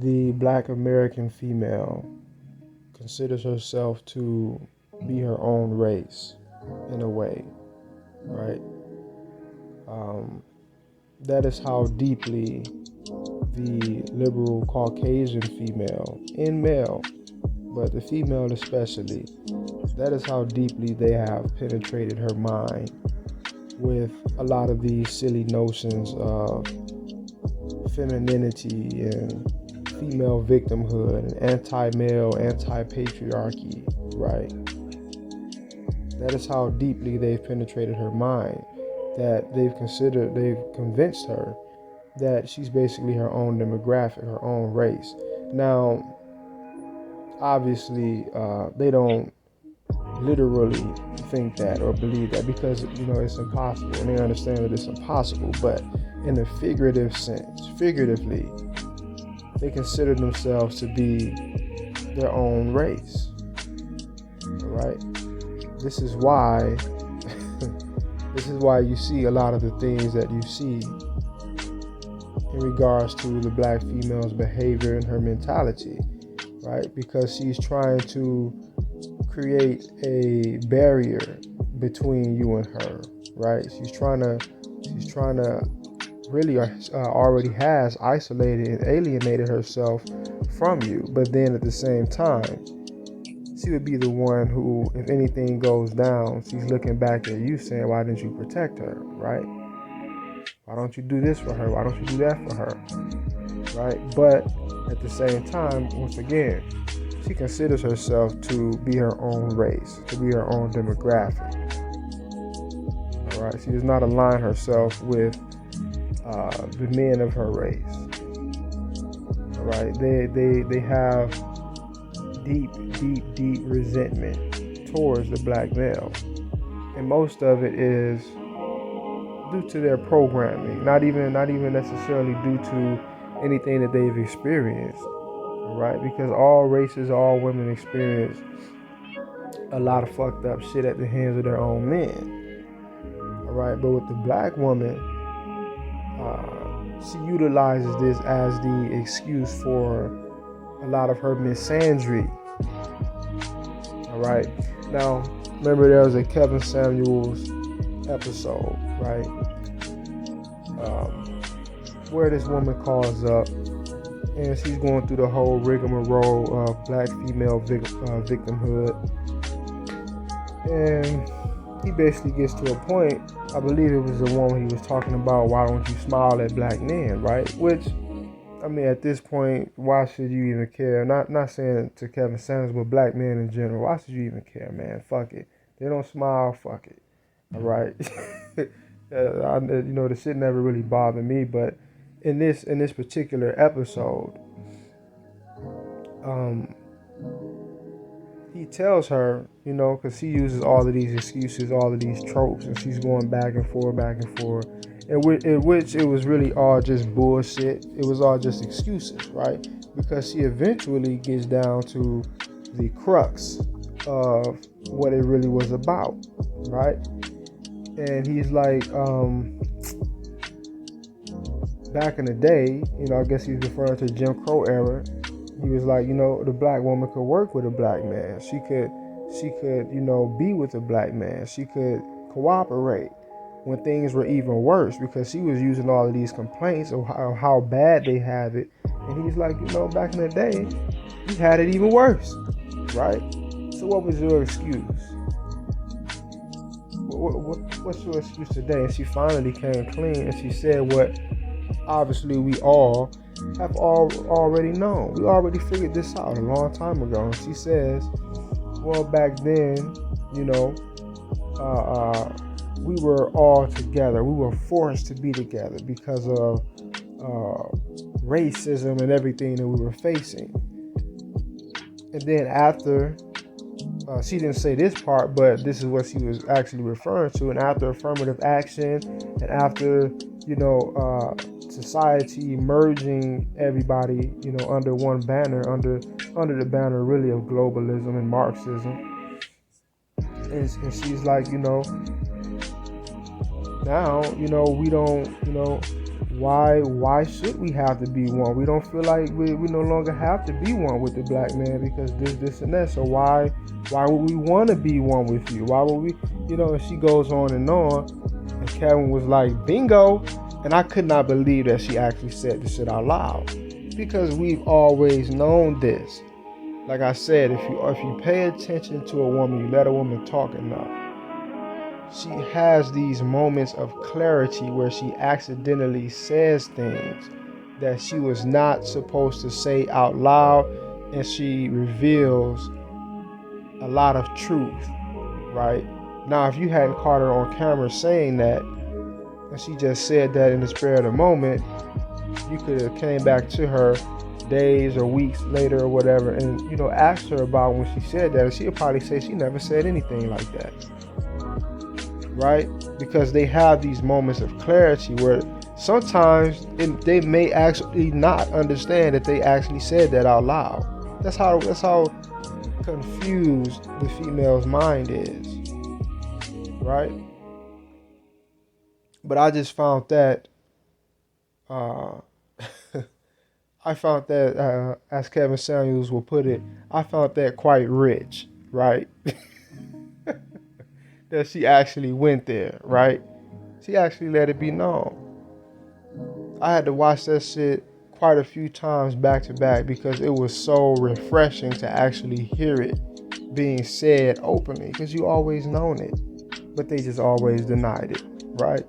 the Black American female considers herself to be her own race in a way, right? Um, that is how deeply the liberal Caucasian female and male, but the female especially, that is how deeply they have penetrated her mind with a lot of these silly notions of femininity and female victimhood and anti-male, anti-patriarchy, right? That is how deeply they've penetrated her mind, that they've convinced her that she's basically her own demographic, her own race. Now, obviously, they don't literally think that or believe that, because it's impossible, and they understand that it's impossible. But in a figurative sense, figuratively, they consider themselves to be their own race. All right. This is why you see a lot of the things that you see in regards to the black female's behavior and her mentality, right? Because she's trying to create a barrier between you and her, right? She's trying to really already has isolated and alienated herself from you. But then at the same time, she would be the one who, if anything goes down, she's looking back at you saying, why didn't you protect her, right? Why don't you do this for her? Why don't you do that for her, right? But at the same time, once again, she considers herself to be her own race, to be her own demographic. All right, she does not align herself with the men of her race. All right, they have deep resentment towards the black male, and most of it is due to their programming, not even necessarily due to anything that they've experienced. Right? Because all races, all women experience a lot of fucked up shit at the hands of their own men. All right? But with the black woman, she utilizes this as the excuse for a lot of her misandry. All right? Now, remember there was a Kevin Samuels episode, right? Where this woman calls up and she's going through the whole rigmarole of black female victimhood. And he basically gets to a point, I believe it was the one where he was talking about, why don't you smile at black men, right? Which, I mean, at this point, why should you even care? Not saying to Kevin Samuels, but black men in general, why should you even care, man? Fuck it. They don't smile, fuck it. All right? The shit never really bothered me, but in this particular episode, he tells her, because he uses all of these excuses, all of these tropes, and she's going back and forth, in which it was really all just bullshit. It was all just excuses, right? Because she eventually gets down to the crux of what it really was about, right? And he's like, back in the day, I guess he's referring to Jim Crow era. He was like, the black woman could work with a black man. She could, be with a black man. She could cooperate when things were even worse, because she was using all of these complaints of how bad they have it. And he's like, back in the day, you had it even worse, right? So what was your excuse? What's your excuse today? And she finally came clean and she said what obviously we all have already known. We already figured this out a long time ago. And she says, well, back then, we were all together. We were forced to be together because of racism and everything that we were facing. And then after, she didn't say this part, but this is what she was actually referring to. And after affirmative action, and after, society merging everybody, under one banner, under the banner really of globalism and Marxism. And she's like, now, we don't, Why should we have to be one? We don't feel like we no longer have to be one with the black man because this and that. So why would we want to be one with you? Why would we, and she goes on. And Kevin was like, bingo. And I could not believe that she actually said this shit out loud, because we've always known this. Like I said, if you pay attention to a woman, you let a woman talk enough, she has these moments of clarity where she accidentally says things that she was not supposed to say out loud, and she reveals a lot of truth, right? Now, if you hadn't caught her on camera saying that, and she just said that in the spur of the moment, you could have came back to her days or weeks later or whatever, and asked her about when she said that, and she'll probably say she never said anything like that, right? Because they have these moments of clarity where sometimes they may actually not understand that they actually said that out loud. That's how confused the female's mind is, right? But I just found that as Kevin Samuels will put it, I found that quite rich, right? That she actually went there, right? She actually let it be known. I had to watch that shit quite a few times back to back because it was so refreshing to actually hear it being said openly, because you always known it, but they just always denied it, right?